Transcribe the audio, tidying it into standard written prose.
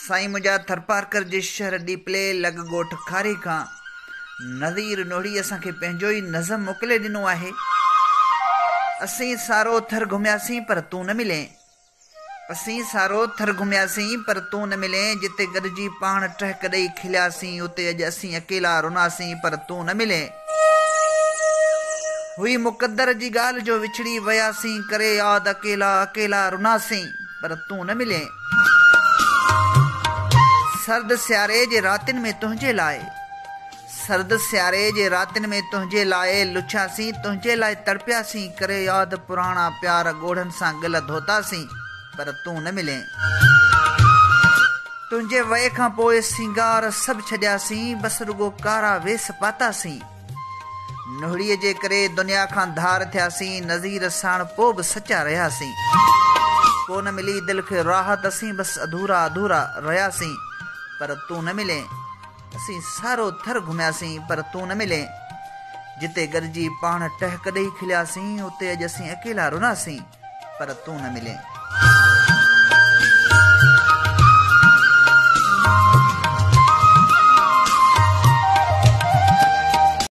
साईं मुंहिंजा थरपारकर जे शहर डीपले लॻ ॻोठ खारी खां नज़ीर नोड़ी असांखे पंहिंजो ई नज़म मोकिले ॾिनो आहे। असीं सारो थर घुमियासीं पर तूं न मिले, असीं सारो थर घुमियासीं पर तूं न मिले, जिते गॾिजी पाण टहक ॾेई खिलियासीं उते अॼु असीं अकेला रुनासीं पर तूं न मिले। हुई मुक़द्दर जी ॻाल्हि जो विछड़ी वियासीं करे यादि अकेला अकेला रुनासीं पर तूं न मिले। सर्द सियारे जे रातिनि में तुंहिंजे लाइ, सर्द सियारे जे रातिनि में तुंहिंजे लाइ लुछियासीं, तुंहिंजे लाइ तड़पियासीं करे यादि पुराणा प्यार ॻोढ़नि सां गिल धोतासीं पर तूं न मिले। तुंहिंजे वए खां पोइ सिंगार सभु छॾियासीं, बसि रुगो कारा वेस पातासीं। नोड़ीअ जे करे दुनिया खां धार थियासीं, नज़ीर साण पोइ बि सचा रहियासीं। कोन मिली दिलि खे राहत, असीं बसि अधूरा अधूरा रहियासीं पर तूं न मिले। असीं सारो थर घुमियासीं पर तूं न मिले, जिते गॾिजी पाण टहक ॾेई खिलियासीं उते अॼु असीं अकेला रुनासीं पर तूं न मिले।